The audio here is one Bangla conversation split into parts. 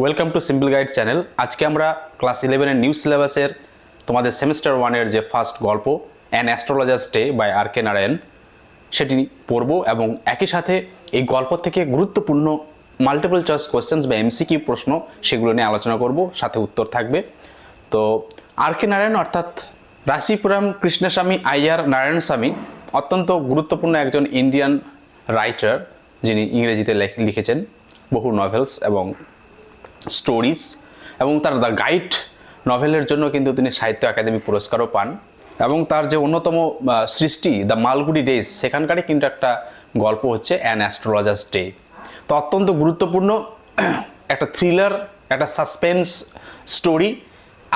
Welcome to simple guide channel. আজকে আমরা ক্লাস 11 এর নিউ সিলেবাসের তোমাদের সেমিস্টার 1 এর যে ফার্স্ট গল্প অ্যান অ্যাস্ট্রোলজার্স ডে বাই আর কে নারায়ণ সেটি পড়ব এবং একই সাথে এই গল্প থেকে গুরুত্বপূর্ণ মাল্টিপল চয়েস কোশ্চেন্স বা এমসিকিউ প্রশ্ন সেগুলো নিয়ে আলোচনা করব, সাথে উত্তর থাকবে। তো আর কে নারায়ণ অর্থাৎ রাশিপুরম কৃষ্ণস্বামী আইয়ার নারায়ণ স্বামী অত্যন্ত গুরুত্বপূর্ণ একজন ইন্ডিয়ান রাইটার, যিনি ইংরেজিতে লিখেছেন বহু নভেলস এবং স্টোরিজ, এবং তার দ্য গাইড নভেলের জন্য কিন্তু তিনি সাহিত্য একাডেমি পুরস্কারও পান। এবং তার যে অন্যতম সৃষ্টি দ্য মালগুডি ডেজ, সেখানকারই কিন্তু একটা গল্প হচ্ছে অ্যান অ্যাস্ট্রোলজার্স ডে। তো অত্যন্ত গুরুত্বপূর্ণ একটা থ্রিলার, একটা সাসপেন্স স্টোরি।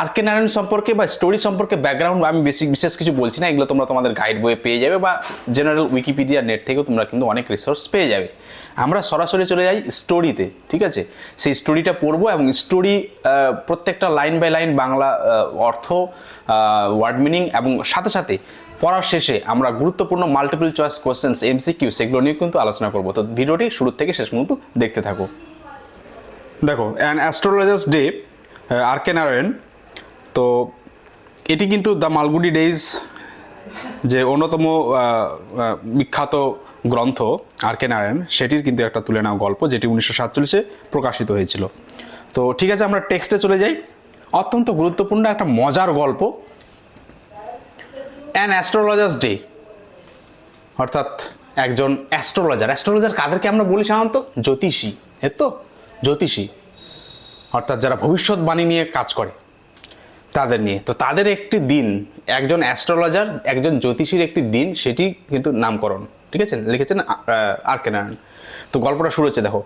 আর কে নারায়ণ সম্পর্কে বা স্টোরি সম্পর্কে ব্যাকগ্রাউন্ড আমি বিশেষ কিছু বলছি না, এগুলো তোমরা তোমাদের গাইড বইয়ে পেয়ে যাবে বা জেনারেল উইকিপিডিয়া নেট থেকেও তোমরা কিন্তু অনেক রিসোর্স পেয়ে যাবে। আমরা সরাসরি চলে যাই স্টোরিতে, ঠিক আছে? সেই স্টোরিটা পড়বো এবং স্টোরি প্রত্যেকটা লাইন বাই লাইন বাংলা অর্থ, ওয়ার্ড মিনিং এবং সাথে সাথে পড়ার শেষে আমরা গুরুত্বপূর্ণ মাল্টিপল চয়েস কোশ্চেন্স এমসিকিউ সেগুলো নিয়ে কিন্তু আলোচনা করবো। তো ভিডিওটি শুরু থেকে শেষ পর্যন্ত দেখতে থাকো। দেখো, অ্যান অ্যাস্ট্রোলজার্স ডে আর কে নারায়ণ, তো এটি কিন্তু দ্য মালগুডি ডেজ যে অন্যতম বিখ্যাত গ্রন্থ আর কে নারায়ণ, সেটির কিন্তু একটা তুলে নেওয়া গল্প, যেটি 1947-এ প্রকাশিত হয়েছিল। তো ঠিক আছে, আমরা টেক্সটে চলে যাই। অত্যন্ত গুরুত্বপূর্ণ একটা মজার গল্প, অ্যান অ্যাস্ট্রোলজার্স ডে অর্থাৎ একজন অ্যাস্ট্রোলজার কাদেরকে আমরা বলি সাধারণত? জ্যোতিষী, তো জ্যোতিষী অর্থাৎ যারা ভবিষ্যৎবাণী নিয়ে কাজ করে তাদের নিয়ে। তো তাদের একটি দিন, একজন অ্যাস্ট্রোলজার, একজন জ্যোতিষীর একটি দিন, সেটি কিন্তু নামকরণ, ঠিক আছে, লিখেছেন আর কে নারায়ণ। তো গল্পটা শুরু হচ্ছে, দেখো।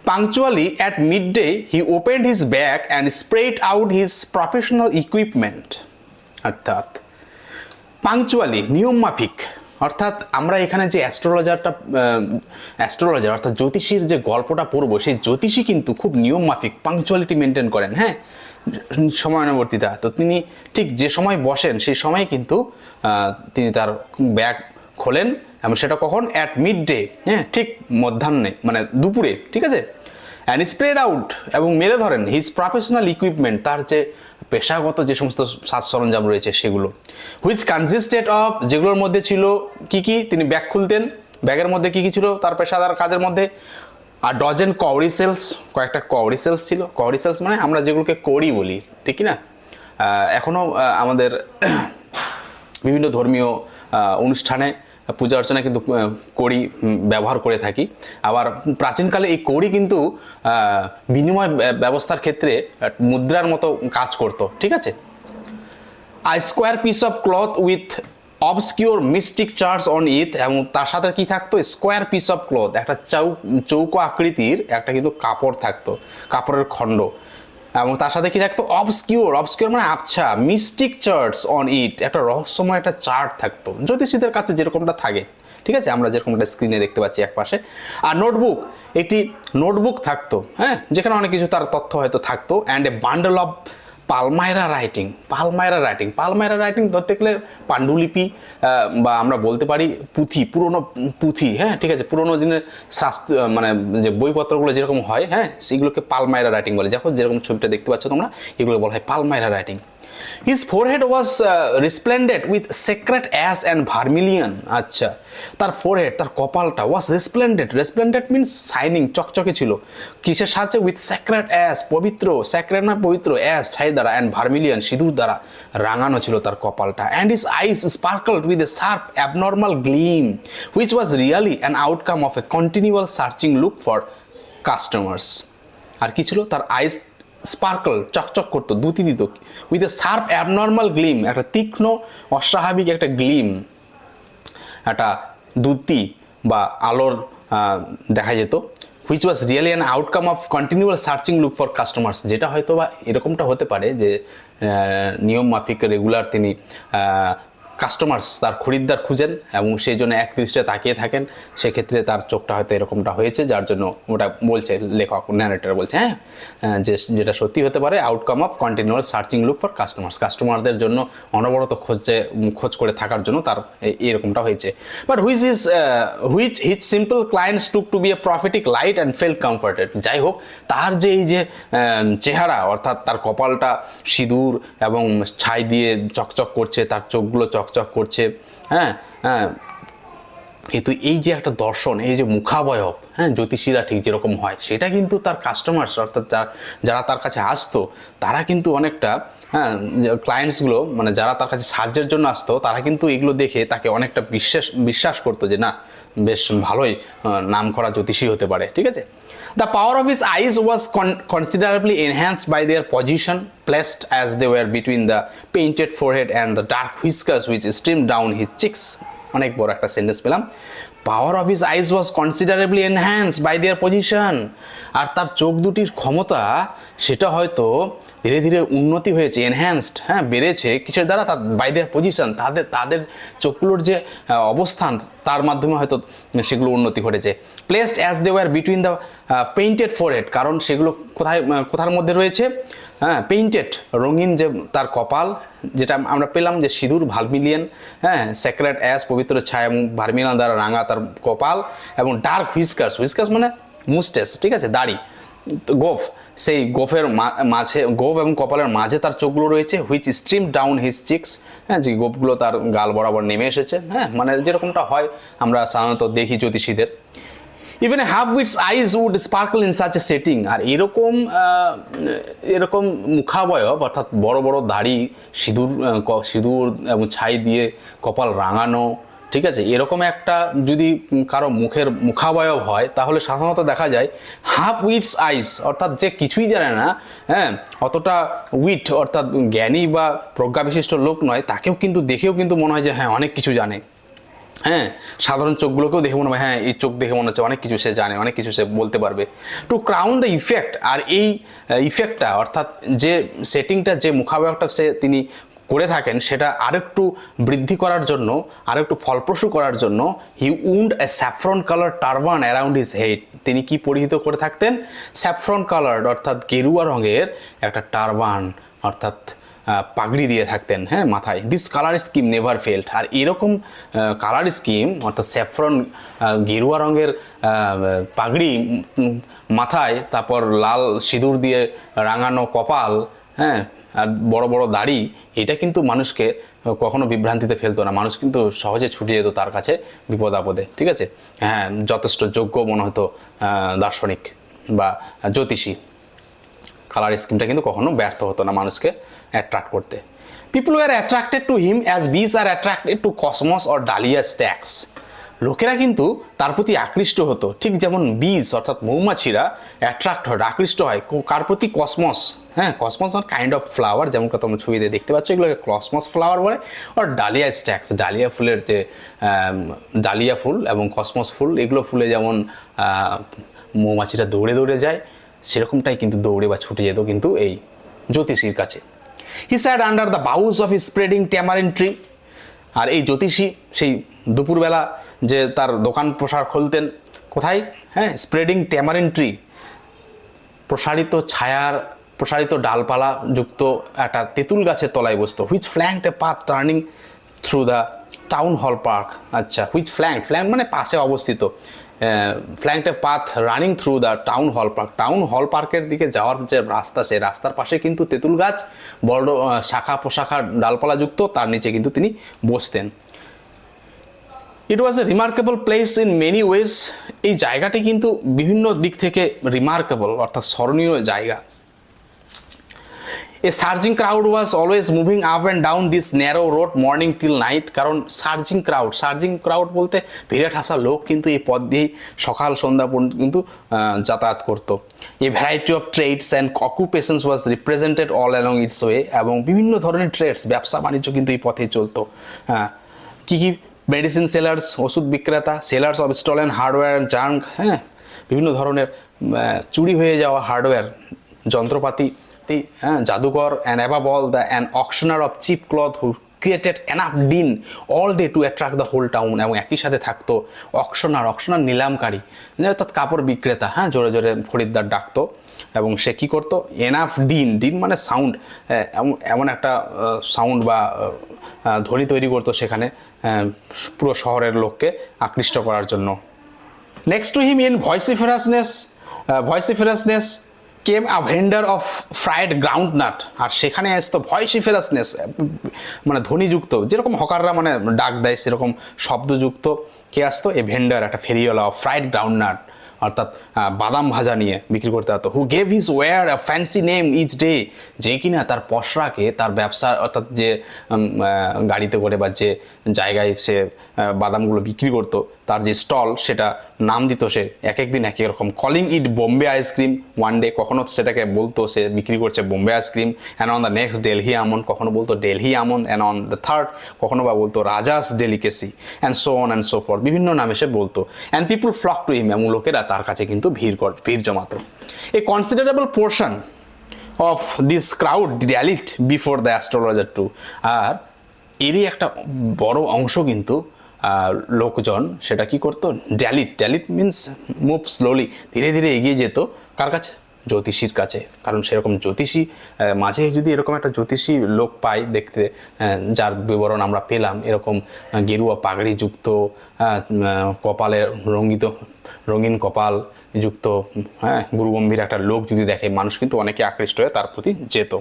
Punctually at midday he opened his bag and spread out his professional equipment. অর্থাৎ পাংচুয়ালি, নিয়ম মাফিক, অর্থাৎ আমরা এখানে যে অ্যাস্ট্রোলজার অর্থাৎ জ্যোতিষীর যে গল্পটা পড়বো, সেই জ্যোতিষী কিন্তু খুব নিয়ম মাফিক, পাংচুয়ালিটি মেনটেন করেন, হ্যাঁ, সময়ানুবর্তিতা। তো তিনি ঠিক যে সময় বসেন সেই সময় কিন্তু তিনি তার ব্যাগ খোলেন, এবং সেটা কখন? অ্যাট মিড ডে, হ্যাঁ, ঠিক মধ্যাহ্নে, মানে দুপুরে, ঠিক আছে। অ্যান্ড স্প্রেড আউট, এবং মেলে ধরেন হিজ প্রফেশনাল ইকুইপমেন্ট, তার যে পেশাগত যে সমস্ত সাজ সরঞ্জাম রয়েছে সেগুলো। হুইচ কনসিস্টেড অফ, যেগুলোর মধ্যে ছিল কি কি, তিনি ব্যাগ খুলতেন, ব্যাগের মধ্যে কি কি ছিল তার পেশাদার কাজের মধ্যে? আর ডজেন কওরি সেলস, কয়েকটা কওরি সেলস ছিল। কওরি সেলস মানে আমরা যেগুলোকে কড়ি বলি, ঠিক না? এখনও আমাদের বিভিন্ন ধর্মীয় অনুষ্ঠানে, পূজা অর্চনায় কিন্তু কড়ি ব্যবহার করে থাকি। আবার প্রাচীনকালে এই কড়ি কিন্তু বিনিময় ব্যবস্থার ক্ষেত্রে মুদ্রার মতো কাজ করতো, ঠিক আছে। I square piece of cloth with obscure mystic charts on it, এবং তার সাথে কি থাকতো? স্কোয়ার পিস অফ ক্লথ, একটা চৌকো আকৃতির একটা কিন্তু কাপড় থাকতো, কাপড়ের খণ্ড, এবং তার সাথে কি থাকতো? অবসকিউর মানে আবছা, মিস্টিক চার্টস অন ইট, একটা রহস্যময় একটা চার্ট থাকতো, জ্যোতিষীদের কাছে যেরকমটা থাকে, ঠিক আছে, আমরা যেরকমটা স্ক্রিনে দেখতে পাচ্ছি এক পাশে। আর নোটবুক, একটি নোটবুক থাকতো, হ্যাঁ, যেখানে অনেক কিছু তার তথ্য হয়তো থাকতো। And a bundle of palmyra writing ধরতে গেলে পাণ্ডুলিপি, বা আমরা বলতে পারি পুরনো পুঁথি, হ্যাঁ, ঠিক আছে, পুরনো দিনের শাস্ত্র, মানে যে বইপত্রগুলো যেরকম হয়, হ্যাঁ, সেগুলোকে পালমাইরা রাইটিং বলে। দেখো যেরকম ছবিটা দেখতে পাচ্ছ তোমরা, এগুলো বলা হয় পালমাইরা writing. His forehead was resplendent with sacred ash and vermilion. আচ্ছা, তার ফোরহেড, তার কপালটা was resplendent means shining, চকচকে ছিল। কিসের সাহায্যে? with sacred ash, পবিত্র, sacred না পবিত্র, ash ছাই দ্বারা, and vermilion সিঁদুর দ্বারা রাঙানো ছিল তার কপালটা। and his eyes sparkled with a sharp abnormal gleam which was really an outcome of a continual searching look for customers. আর কি ছিল? তার আইস স্পার্কল, চকচক করতো, দ্যুতি দিত, with a sharp abnormal Glim, একটা তীক্ষ্ণ অস্বাভাবিক একটা গ্লিম, একটা দ্যুতি বা আলোর দেখা যেত। Which was really an outcome of continual searching look for customers, যেটা হয়তো বা এরকমটা হতে পারে যে নিয়ম মাফিক রেগুলার তিনি কাস্টমার্স, তার খরিদ্দার খুঁজেন এবং সেই জন্য এক দৃষ্টিতে তাকিয়ে থাকেন, সেক্ষেত্রে তার চোখটা হয়তো এরকমটা হয়েছে, যার জন্য ওটা বলছে লেখক, ন্যারেটর বলছে যেটা সত্যি হতে পারে outcome of continual searching look for কাস্টমারদের জন্য অনবরত খোঁজ করে থাকার জন্য তার এরকমটা হয়েছে। But which his simple clients took to be a prophetic light and fell comforted. যাই হোক, তার যে এই যে চেহারা, অর্থাৎ তার কপালটা সিঁদুর এবং ছাই দিয়ে চকচক করছে, তার চোখগুলো চকচক করছে, কিন্তু এই যে একটা দর্শন, এই যে মুখাবয়ব, জ্যোতিষীরা ঠিক যেরকম হয়, সেটা কিন্তু তার কাস্টমার্স, অর্থাৎ যারা তার কাছে আসতো, তারা কিন্তু অনেকটা ক্লায়েন্টসগুলো, মানে যারা তার কাছে সাহায্যের জন্য আসতো, তারা কিন্তু এগুলো দেখে তাকে অনেকটা বিশ্বাস করতো যে না, বেশ ভালোই নাম করা জ্যোতিষী হতে পারে। ঠিক আছে। The power of his eyes was considerably enhanced by their position, placed as they were between the painted forehead and the dark whiskers which streamed down his cheeks. অনেক বড় একটা সেন্টেন্স পেলাম। Power of his eyes was considerably enhanced by their position. আর তার চোখ দুটির ক্ষমতা সেটা হয়তো ধীরে ধীরে উন্নতি হয়েছে, এনহ্যান্সড, বেড়েছে কিসের দ্বারা? তার বাই দেয়ার পজিশন, তাদের চোখগুলোর যে অবস্থান, তার মাধ্যমে হয়তো সেগুলো উন্নতি ঘটেছে। Placed as they were between the painted forehead, কারণ সেগুলো কোথার মধ্যে রয়েছে? পেইন্টেড, রঙিন যে তার কপাল, যেটা আমরা পেলাম যে সিঁদুর ভার্মিলিয়ন, সেক্রেট অ্যাস, পবিত্র ছায়া এবং ভার্মিলিয়ন দ্বারা রাঙা তার কপাল, এবং ডার্ক হুইস্কার্স মানে মুস্টেস, ঠিক আছে, দাড়ি, গোফ, সেই গোফের মাঝে, গোফ এবং কপালের মাঝে তার চোখগুলো রয়েছে, which stream down his chicks, যে গোফগুলো তার গাল বরাবর নেমে এসেছে, মানে যেরকমটা হয় আমরা সাধারণত দেখি জ্যোতিষীদের। Even half wits eyes would sparkle in such a setting. আর এরকম মুখাবয়ব, অর্থাৎ বড় বড় দাড়ি, সিঁদুর এবং ছাই দিয়ে কপাল রাঙানো, ঠিক আছে, এরকম একটা যদি কারো মুখাবয়ব হয়, তাহলে সাধারণত দেখা যায় হাফ উইটস আইস, অর্থাৎ যে কিছুই জানে না, অতটা উইট অর্থাৎ জ্ঞানী বা প্রজ্ঞাবিশিষ্ট লোক নয়, তাকেও কিন্তু দেখেও কিন্তু মনে হয় যে অনেক কিছু জানে। সাধারণ চোখগুলোকেও দেখে মনে হয় এই চোখ দেখে মনে হচ্ছে অনেক কিছু সে জানে, অনেক কিছু সে বলতে পারবে। টু ক্রাউন দ্য ইফেক্ট, আর এই ইফেক্টটা, অর্থাৎ যে সেটিংটা, যে মুখাবয়বটা তিনি করে থাকেন, সেটা আরেকটু বৃদ্ধি করার জন্য, আরেকটু ফলপ্রসূ করার জন্য, he wound a saffron colour turban around his head. তিনি কি পরিহিত করে থাকতেন? স্যাফরন কালার, অর্থাৎ গেরুয়া রঙের একটা টারবান, অর্থাৎ পাগড়ি দিয়ে থাকতেন মাথায়। This colour scheme never failed. আর এরকম কালার স্কিম, অর্থাৎ স্যাফরন গেরুয়া রঙের পাগড়ি মাথায়, তারপর লাল সিঁদুর দিয়ে রাঙানো কপাল, আর বড় বড় দাড়ি, এটা কিন্তু মানুষকে কখনো বিভ্রান্তিতে ফেলতো না। মানুষ কিন্তু সহজে ছুটে যেত তার কাছে বিপদ আপদে, ঠিক আছে। যথেষ্ট যোগ্য মনে হতো দার্শনিক বা জ্যোতিষী। কালার স্কিমটা কিন্তু কখনো ব্যর্থ হতো না মানুষকে অ্যাট্রাক্ট করতে। People were attracted to him as bees are attracted to cosmos or dahlia stalks. লোকেরা কিন্তু তার প্রতি আকৃষ্ট হতো, ঠিক যেমন বীজ অর্থাৎ মৌমাছিরা অ্যাট্রাক্ট হয়, আকৃষ্ট হয় কার প্রতি? Cosmos. Cosmos R kind of flower, যেমন তোমরা ছবিতে দেখতে পাচ্ছ, এগুলোকে কসমস ফ্লাওয়ার বলে। আর ডালিয়া স্ট্যাক্স, ডালিয়া ফুলের যে ডালিয়া ফুল এবং কসমস ফুল, এগুলো ফুলে যেমন মৌমাছিরা দৌড়ে দৌড়ে যায়, সেরকমটাই কিন্তু দৌড়ে বা ছুটে যেত কিন্তু এই জ্যোতিষীর কাছে। He sat under the boughs of his spreading tamarind tree. আর এই জ্যোতিষী সেই দুপুরবেলা যে তার দোকান প্রসার খুলতেন কোথায়? স্প্রেডিং ট্যামারিন ট্রি, প্রসারিত ডালপালা যুক্ত একটা তেঁতুল গাছের তলায় বসতো। Which flanked a path turning through the town hall park. আচ্ছা, হুইচ ফ্ল্যাঙ্ক মানে পাশে অবস্থিত, flanked a path running through the town hall park. Town hall পার্কের দিকে যাওয়ার যে রাস্তা, সেই রাস্তার পাশে কিন্তু তেঁতুল গাছ, বড় শাখা প্রশাখা ডালপালা যুক্ত, তার নিচে কিন্তু তিনি বসতেন। It was a remarkable place in many ways. এই জায়গাটি কিন্তু বিভিন্ন দিক থেকে রিমার্কেবল, অর্থাৎ স্মরণীয় জায়গা। A surging crowd was always moving up and down this narrow road morning till night. কারণ সার্জিং ক্রাউড বলতে ভিড়ে ঠাসা লোক কিন্তু এই পথ দিয়েই সকাল সন্ধ্যা পর্যন্ত কিন্তু যাতায়াত করতো। A variety of trades and occupations was represented all along its way. এবং বিভিন্ন ধরনের ট্রেডস, ব্যবসা বাণিজ্য কিন্তু এই পথেই চলতো। কী কী? মেডিসিন সেলার্স, ওষুধ বিক্রেতা, sellers of stolen hardware and junk, বিভিন্ন ধরনের চুরি হয়ে যাওয়া হার্ডওয়্যার, যন্ত্রপাতি, জাদুকর, and above all an auctioneer of cheap cloth created enough din all day to attract the whole town, এবং একই সাথে থাকতো অকশনার নিলামকারী, অর্থাৎ কাপড় বিক্রেতা, হ্যাঁ, জোরে জোরে খরিদ্দার ডাকতো, এবং সে কী করতো, এনাফ ডিন মানে সাউন্ড, এমন একটা সাউন্ড বা ধ্বনি তৈরি করতো সেখানে পুরো শহরের লোককে আকৃষ্ট করার জন্য। Next to him in vociferousness came a vendor of fried groundnut, আর সেখানে আসতো ভয়েসিফারাসনেস মানে ধ্বনিযুক্ত, যেরকম হকাররা মানে ডাক দেয় সেরকম শব্দযুক্ত কে আসতো, এ ভেন্ডার, একটা ফেরিওয়ালা অফ ফ্রাইড গ্রাউন্ড নাট, অর্থাৎ বাদাম ভাজা নিয়ে বিক্রি করতে হতো। Who gave his ware a fancy name each day, যে কিনা তার পসরাকে, তার ব্যবসা অর্থাৎ যে গাড়িতে করে বা যে জায়গায় সে বাদামগুলো বিক্রি করতো, তার যে স্টল সেটা নাম দিত সে এক এক দিন এক এক রকম। Calling it Bombay ice cream one day, কখনো সেটাকে বলতো সে বিক্রি করছে Bombay ice cream, and on the next Delhi almond, কখনো বলতো Delhi almond, and on the third কখনো বা বলতো Raja's delicacy, and so on and so forth, বিভিন্ন নামে সে বলতো। And people flock to him, এবং লোকেরা তার কাছে কিন্তু ভিড় জমাতো। A considerable portion of this crowd dallied before the astrologer two, আর এরই একটা বড় অংশ কিন্তু লোকজন সেটা কি করতো, ড্যালিট মিন্স মুভ স্লোলি, ধীরে ধীরে এগিয়ে যেত কার কাছে, জ্যোতিষীর কাছে। কারণ সেরকম জ্যোতিষী মাঝে যদি এরকম একটা জ্যোতিষী লোক পাই দেখতে, যার বিবরণ আমরা পেলাম, এরকম গেরুয়া পাগড়ি যুক্ত, কপালে রঙিন কপাল যুক্ত, হ্যাঁ, গুরুগম্ভীর একটা লোক যদি দেখে, মানুষ কিন্তু অনেকে আকৃষ্ট হয়ে তার প্রতি যেত।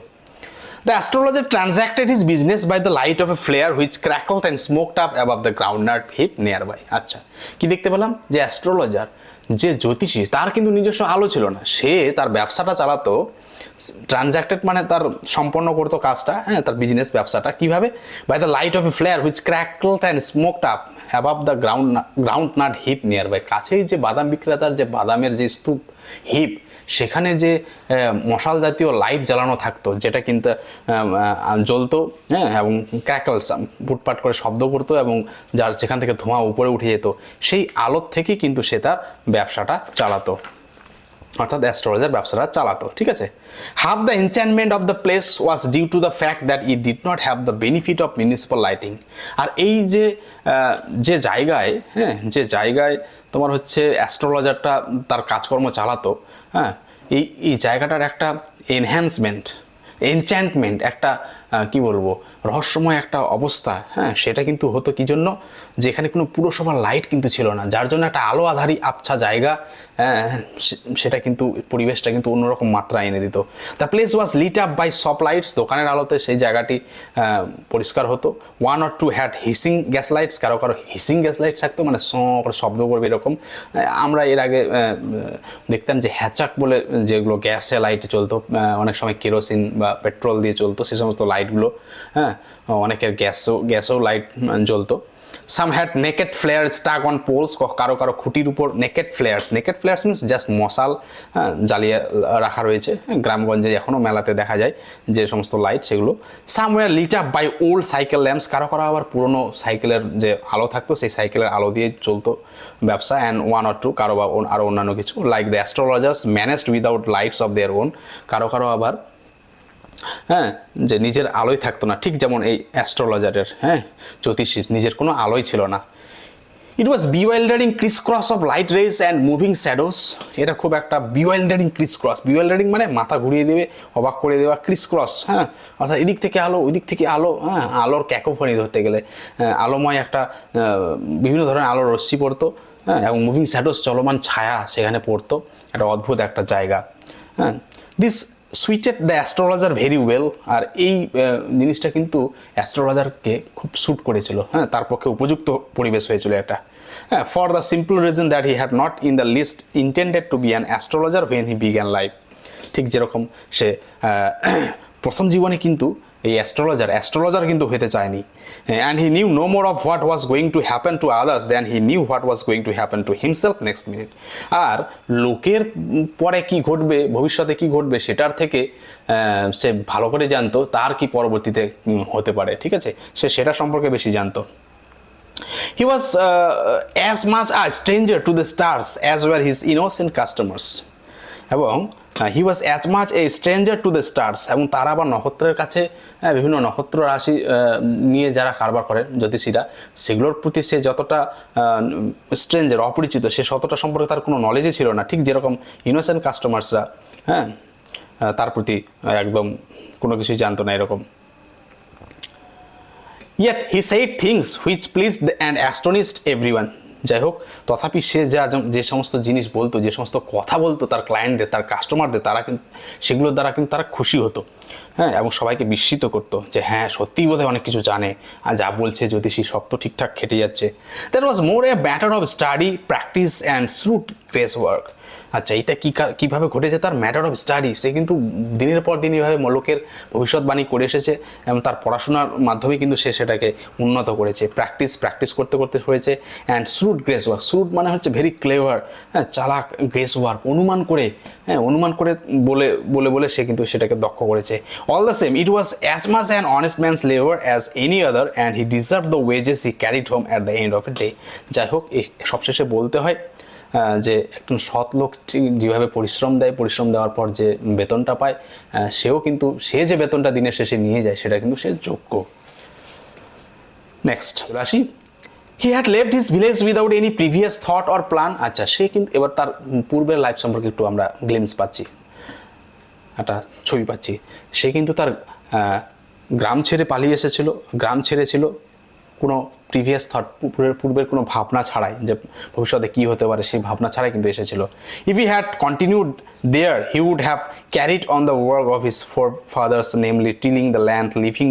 The astrologer transacted his business by the light of a flare which crackled and smoked up above the groundnut heap nearby. আচ্ছা, কি দেখতে পেলাম, যে অ্যাস্ট্রোলজার, যে জ্যোতিষী, তার কিন্তু নিজস্ব আলো ছিল না, সে তার ব্যবসাটা চালাতো, ট্রানজ্যাক্টেড মানে তার সম্পন্ন করতো কাজটা, হ্যাঁ, তার বিজনেস ব্যবসাটা কিভাবে, by the light of a flare which crackled and smoked up above the groundnut heap nearby, কাছেই যে বাদাম বিক্রেতার যে বাদামের যে স্তূপ হিপ, সেখানে যে মশাল জাতীয় লাইট জ্বালানো থাকতো, যেটা কিন্তু জ্বলতো, হ্যাঁ, এবং ক্র্যাকলস ফুটপাট করে শব্দ করতো, এবং যার যেখান থেকে ধোঁয়া উপরে উঠে যেত, সেই আলোর থেকেই কিন্তু সে তার ব্যবসাটা চালাতো, অর্থাৎ অ্যাস্ট্রোলজার ব্যবসাটা চালাতো। ঠিক আছে, half the enchantment of the place was due to the fact that it did not have the benefit of municipal lighting, আর এই যে জায়গায়, হ্যাঁ, যে জায়গায় তোমার হচ্ছে অ্যাস্ট্রোলজারটা তার কাজকর্ম চালাতো, হ্যাঁ, এই জায়গাটার একটা এনচ্যান্টমেন্ট, একটা কি বলবো, রহস্যময় একটা অবস্থা, হ্যাঁ, সেটা কিন্তু হতো কি জন্য, যেখানে কোনো পুরসভার লাইট কিন্তু ছিল না, যার জন্য একটা আলো আধারী আবছা জায়গা, সেটা কিন্তু পরিবেশটা কিন্তু অন্যরকম মাত্রা এনে দিত। The place was lit up by soft lights, দোকানের আলোতে সেই জায়গাটি পরিষ্কার হতো। One or two had hissing gas lights, কারো হিসিং গ্যাস লাইট থাকতো, মানে করে শব্দ করবে এরকম। আমরা এর আগে দেখতাম যে হ্যাচাক বলে যেগুলো গ্যাসে লাইট চলতো, অনেক সময় কেরোসিন বা পেট্রোল দিয়ে চলতো, সে সমস্ত লাইটগুলো, হ্যাঁ, অনেকের গ্যাসও লাইট জ্বলতো। Some had naked flares stuck on poles, কারো খুঁটির উপর নেকেড ফ্লেয়ার্স মিনস জাস্ট মশাল, হ্যাঁ, জ্বালিয়ে রাখা রয়েছে। গ্রামগঞ্জে এখনও মেলাতে দেখা যায় যে সমস্ত লাইট, সেগুলো somewhere lit up by old cycle lamps, কারো আবার পুরনো সাইকেলের যে আলো থাকতো সেই সাইকেলের আলো দিয়ে চলতো ব্যবসা। অ্যান্ড ওয়ান অর টু, কারো বা আরও অন্যান্য কিছু, like the astrologers managed without lights of their own, কারো আবার, হ্যাঁ, যে নিজের আলোই থাকতো না, ঠিক যেমন এই অ্যাস্ট্রোলজারের, হ্যাঁ, জ্যোতিষীর নিজের কোনো আলোই ছিল না। It was bewildering criss cross of light rays and moving shadows, এটা খুব একটা বিওয়াইল্ডারিং বিওয়াইল্ডারিং মানে মাথা ঘুরিয়ে দেবে, অবাক করে দেওয়া, ক্রিস ক্রস, হ্যাঁ, অর্থাৎ এদিক থেকে আলো ওই দিক থেকে আলো, হ্যাঁ, আলোর ক্যাকোফনি ধরতে গেলে আলোময় একটা বিভিন্ন ধরনের আলোর রশ্মি পড়তো, হ্যাঁ, এবং মুভিং শ্যাডোস চলমান ছায়া সেখানে পড়তো, একটা অদ্ভুত একটা জায়গা, হ্যাঁ। This suited the astrologer very well, আর এই জিনিসটা কিন্তু অ্যাস্ট্রোলজারকে খুব স্যুট করেছিল, হ্যাঁ, তার পক্ষে উপযুক্ত পরিবেশ হয়েছিল এটা, হ্যাঁ, for the simple reason that he had not in the list intended to be an astrologer when he began life. ঠিক যেরকম সে প্রথম জীবনে কিন্তু এই অ্যাস্ট্রোলজার কিন্তু হতে চায়নি, and he knew no more of what was going to happen to others than he knew what was going to happen to himself next minute. আর লোকের পরে কি ঘটবে, ভবিষ্যতে কি ঘটবে, সেটার থেকে সে ভালো করে জানতো তার কি পরবর্তীতে হতে পারে, ঠিক আছে, সে সেটা সম্পর্কে বেশি জানতো। He was as much a stranger to the stars as were his innocent customers, এবং he was as much a stranger to the stars, এবং তারা আবার নক্ষত্রের কাছে বিভিন্ন নক্ষত্র রাশি নিয়ে যারা কারবার করেন জ্যোতিষীরা, সেগুলোর প্রতি সে যতটা স্ট্রেঞ্জার, অপরিচিত, সে ততটা সম্পর্কে তার কোনো নলেজই ছিল না, ঠিক যেরকম ইনোসেন্ট কাস্টমার্সরা তার প্রতি একদম কোনো কিছুই জানতো না এরকম। Yet he said things which pleased and astonished everyone. যাই হোক, তথাপি সে যে সমস্ত জিনিস বলতো, যে সমস্ত কথা বলতো তার ক্লায়েন্টদের, তার কাস্টমারদের, তারা কিন্তু সেগুলোর দ্বারা কিন্তু তারা খুশি হতো, এবং সবাইকে বিস্মিত করতো যে হ্যাঁ সত্যিই বোধহয় অনেক কিছু জানে, আর যা বলছে জ্যোতিষী সব তো ঠিকঠাক খেটে যাচ্ছে। That was more a matter of study, practice and shrewd grace work. আচ্ছা, এটা কীভাবে ঘটেছে? তার ম্যাটার অফ স্টাডি, সে কিন্তু দিনের পর দিন এইভাবে লোকের ভবিষ্যৎবাণী করে এসেছে, এবং তার পড়াশোনার মাধ্যমে কিন্তু সে সেটাকে উন্নত করেছে। প্র্যাকটিস করতে করতে হয়েছে। And shrewd guesswork, shrewd মানে হচ্ছে ভেরি ক্লেভার, চালাক, গ্রেস ওয়ার্ক অনুমান করে বলে সে কিন্তু সেটাকে দক্ষ করেছে। All the same it was as much an honest man's labour as any other, and he deserve the wages he carried home at the end of a day. যাই হোক, এই সবশেষে বলতে হয় যে একজন সৎ লোক যেভাবে পরিশ্রম দেওয়ার পর যে বেতনটা পায়, সে যে বেতনটা দিনের শেষে নিয়ে যায় সেটা কিন্তু সে যোগ্য। নেক্সট আসি, he had left his village without any previous thought or plan. আচ্ছা, সে কিন্তু এবার তার পূর্বের লাইফ সম্পর্কে একটু আমরা গ্লিমস পাচ্ছি, একটা ছবি পাচ্ছি। সে কিন্তু তার গ্রাম ছেড়ে পালিয়ে এসেছিল, গ্রাম ছেড়েছিল কোনো প্রিভিয়াস থট, পূর্বের কোনো ভাবনা ছাড়াই, যে ভবিষ্যতে কী হতে পারে সেই ভাবনা ছাড়াই কিন্তু এসেছিল। If he had continued there he would have carried on the work of his forefathers, namely tilling the land, living,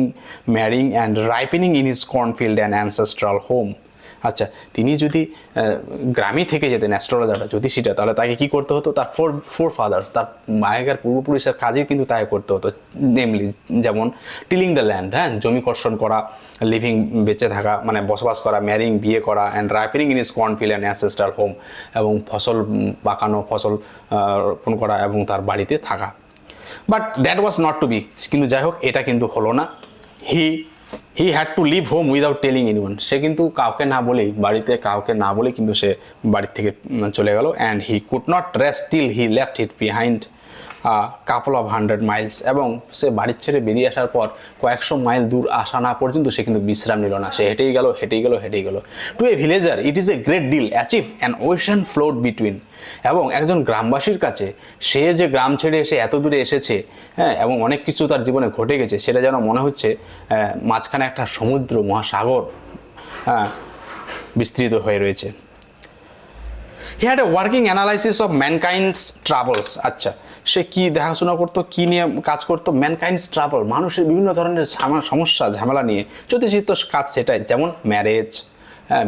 marrying and ripening in his cornfield and ancestral home. আচ্ছা, তিনি যদি গ্রামে থেকে যেতেন অ্যাস্ট্রোলজারটা, জ্যোতিষীটা, তাহলে তাকে কী করতে হতো? তার ফোর ফাদার্স, তার আগেকার পূর্বপুরুষের কাজই কিন্তু তাকে করতে হতো। নেমলি যেমন টিলিং দ্য ল্যান্ড, জমি কর্ষণ করা, লিভিং, বেঁচে থাকা মানে বসবাস করা, ম্যারিং, বিয়ে করা, and ripening in his cornfield and ancestral home, এবং ফসল পাকানো, ফসল রোপণ করা এবং তার বাড়িতে থাকা। But that was not to be, কিন্তু যাই হোক এটা কিন্তু হলো না। He had to leave home without telling anyone, সে কিন্তু বাড়িতে কাউকে না বলেই কিন্তু সে বাড়ির থেকে চলে গেল। And he could not rest till he left it behind couple of 100 Miles, এবং সে বাড়ির ছেড়ে বেরিয়ে আসার পর কয়েকশো মাইল দূর আসা না পর্যন্ত সে কিন্তু বিশ্রাম নিল না, সে হেঁটেই গেল। To a villager it is a great deal achieve an ocean float between, এবং একজন গ্রামবাসীর কাছে সে যে গ্রাম ছেড়ে এসে এত দূরে এসেছে, এবং অনেক কিছু তার জীবনে ঘটে গেছে, সেটা যেন মনে হচ্ছে মাঝখানে একটা সমুদ্র, মহাসাগর বিস্তৃত হয়ে রয়েছে। He had a working analysis of ম্যানকাইন্ডস travels. আচ্ছা, সে কি দেখাশোনা করতো, কি নিয়ে কাজ করতো? ম্যানকাইন্ডস ট্রাভেল, মানুষের বিভিন্ন ধরনের সমস্যা ঝামেলা নিয়ে। জ্যোতিষীর তো কাজ সেটাই, যেমন ম্যারেজ,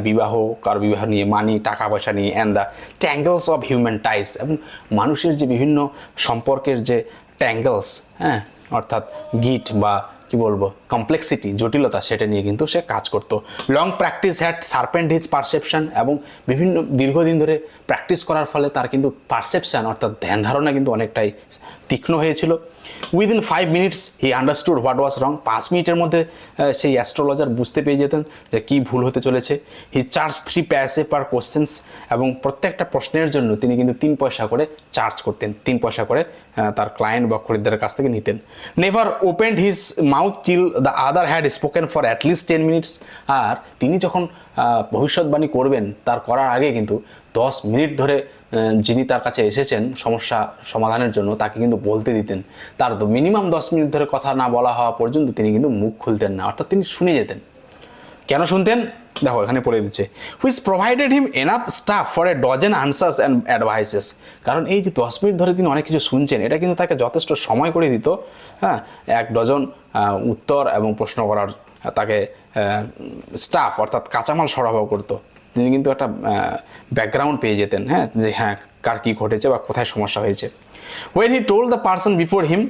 বিবাহ, কারো বিবাহ নিয়ে, মানি, টাকা পয়সা নিয়ে, অ্যান্ড দ্য ট্যাঙ্গলস অফ হিউম্যান টাইস, এবং মানুষের যে বিভিন্ন সম্পর্কের যে ট্যাঙ্গলস, অর্থাৎ গিট বা কি বলবো কমপ্লেক্সিটি, জটিলতা, সেটা নিয়ে কিন্তু সে কাজ করতো। Long practice had sharpened his perception, এবং দীর্ঘদিন ধরে প্র্যাকটিস করার ফলে তার কিন্তু পারসেপশন অর্থাৎ ধ্যান ধারণা কিন্তু অনেকটাই তীক্ষ্ণ হয়েছিল। Within 5 minutes he understood what was wrong, 5 মিনিটের মধ্যে সেই অ্যাস্ট্রোলজার বুঝতে পেয়ে যেতেন যে কী ভুল হতে চলেছে। হি চার্জ 3 পয়সা পার কোশ্চেন্স, এবং প্রত্যেকটা প্রশ্নের জন্য তিনি কিন্তু 3 পয়সা করে চার্জ করতেন, 3 পয়সা করে তার ক্লায়েন্ট বা খরিদ্দারের কাছ থেকে নিতেন। Never opened his mouth till the other had spoken for at least 10 minutes, আর তিনি যখন ভবিষ্যৎবাণী করবেন তার করার আগে কিন্তু 10 মিনিট ধরে যিনি তার কাছে এসেছেন সমস্যা সমাধানের জন্য তাকে কিন্তু বলতে দিতেন। তার মিনিমাম 10 মিনিট ধরে কথা না বলা হওয়া পর্যন্ত তিনি কিন্তু মুখ খুলতেন না, অর্থাৎ তিনি শুনে যেতেন। কেন শুনতেন? দেখো এখানে পড়ে দিচ্ছে, which provided him enough staff for a dozen answers and advises. কারণ এই যে 10 মিনিট ধরে তিনি অনেক কিছু শুনছেন, এটা কিন্তু তাকে যথেষ্ট সময় করে দিত 1 ডজন উত্তর এবং প্রশ্ন করার তাকে স্টাফ অর্থাৎ কাঁচামাল সরবরাহ করতো। তিনি কিন্তু একটা ব্যাকগ্রাউন্ড পেয়ে যেতেন, যে কার কী ঘটেছে বা কোথায় সমস্যা হয়েছে। When he told the person before him,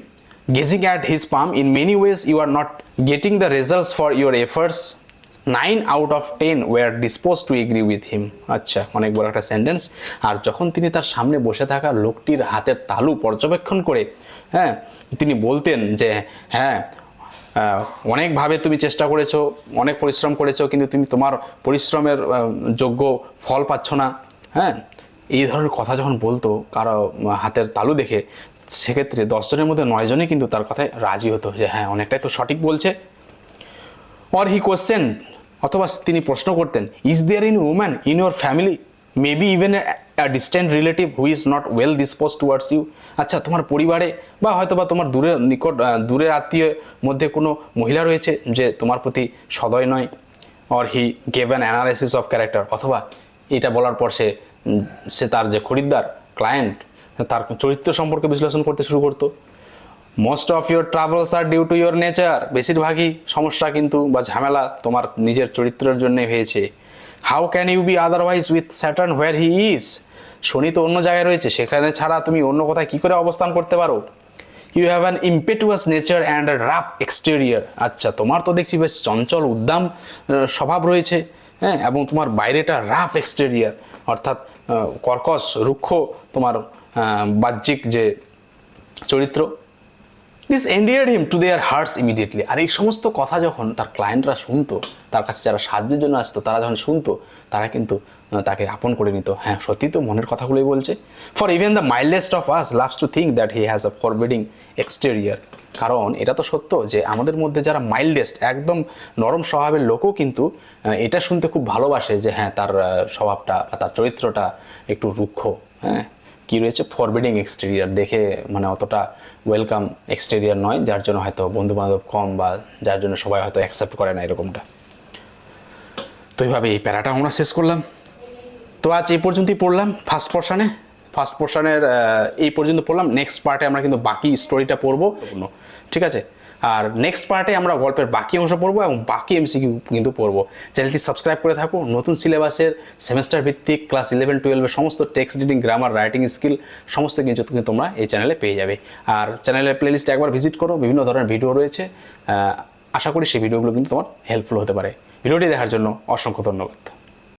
gazing at his palm, in many ways you are not getting the results for your efforts, 9 out of 10 were disposed to agree with him. আচ্ছা, অনেক বড় একটা সেন্টেন্স। আর যখন তিনি তার সামনে বসে থাকা লোকটির হাতের তালু পর্যবেক্ষণ করে তিনি বলতেন যে অনেকভাবে তুমি চেষ্টা করেছো, অনেক পরিশ্রম করেছো, কিন্তু তুমি তোমার পরিশ্রমের যোগ্য ফল পাচ্ছ না, এই ধরনের কথা যখন বলতো কারো হাতের তালু দেখে, সেক্ষেত্রে 10 জনের মধ্যে 9 জনই কিন্তু তার কথায় রাজি হতো যে হ্যাঁ অনেকটাই তো সঠিক বলছে। অর হি কোয়েশ্চেন, অথবা তিনি প্রশ্ন করতেন, is there in woman in your family, maybe even a distant relative who is not well dispose towards you. আচ্ছা, তোমার পরিবারে বা হয়তো বা তোমার দূরের আত্মীয় মধ্যে কোনো মহিলা রয়েছে যে তোমার প্রতি সদয় নয়। Or he gave an analysis of character, অথবা এটা বলার পর সে তার যে খরিদ্দার ক্লায়েন্ট তার চরিত্র সম্পর্কে বিশ্লেষণ করতে শুরু করতো। Most of your travels are due to your nature, বেশিরভাগই সমস্যা কিন্তু বা ঝামেলা তোমার নিজের চরিত্রের জন্যই হয়েছে। How can you be otherwise with Saturn where he is, শনি তো অন্য জায়গায় রয়েছে, সেখানে ছাড়া তুমি অন্য কোথায় কী করে অবস্থান করতে পারো। You have an impetuous nature and a rough exterior, আচ্ছা তোমার তো দেখছি বেশ চঞ্চল উদ্দাম স্বভাব রয়েছে, হ্যাঁ, এবং তোমার বাইরেটা রাফ এক্সটেরিয়ার, অর্থাৎ কর্কশ রুক্ষ তোমার বাহ্যিক যে চরিত্র। This endeared him to their hearts immediately. আর এই সমস্ত কথা যখন তার ক্লায়েন্টরা শুনতো, তার কাছে যারা সাহায্যের জন্য আসতো তারা যখন শুনতো, তারা কিন্তু তাকে আপন করে নিত। হ্যাঁ, সত্যি তো মনের কথাগুলোই বলছে। For even the mildest of us loves to think that he has a forbidding exterior. কারণ এটা তো সত্য যে আমাদের মধ্যে যারা মাইল্ডেস্ট, একদম নরম স্বভাবের লোকও কিন্তু এটা শুনতে খুব ভালোবাসে যে হ্যাঁ তার স্বভাবটা বা তার চরিত্রটা একটু রুক্ষ, হ্যাঁ কী রয়েছে, ফরবিডিং এক্সটেরিয়ার, দেখে মানে অতটা ওয়েলকাম এক্সটেরিয়ার নয়, যার জন্য হয়তো বন্ধুবান্ধব কম বা যার জন্য সবাই হয়তো অ্যাকসেপ্ট করে না এরকমটা। তো এইভাবে এই প্যারাটা আমরা শেষ করলাম। তো আজ এই পর্যন্তই পড়লাম ফার্স্ট পোর্শনের এই পর্যন্ত পড়লাম। নেক্সট পার্টে আমরা কিন্তু বাকি স্টোরিটা পড়বো, ঠিক আছে? আর নেক্সট পার্টে আমরা গল্পের বাকি অংশ পড়বো এবং বাকি এমসিকিউ কিন্তু পড়বো। চ্যানেলটি সাবস্ক্রাইব করে থাকো। নতুন সিলেবাসের সেমেস্টার ভিত্তিক ক্লাস 11-12 সমস্ত text reading, grammar, writing skill সমস্ত কিছু কিন্তু তোমরা এই চ্যানেলে পেয়ে যাবে। আর চ্যানেলের প্লেলিস্টে একবার ভিজিট করো, বিভিন্ন ধরনের ভিডিও রয়েছে। আশা করি সেই ভিডিওগুলো কিন্তু তোমার হেল্পফুল হতে পারে। ভিডিওটি দেখার জন্য অসংখ্য ধন্যবাদ।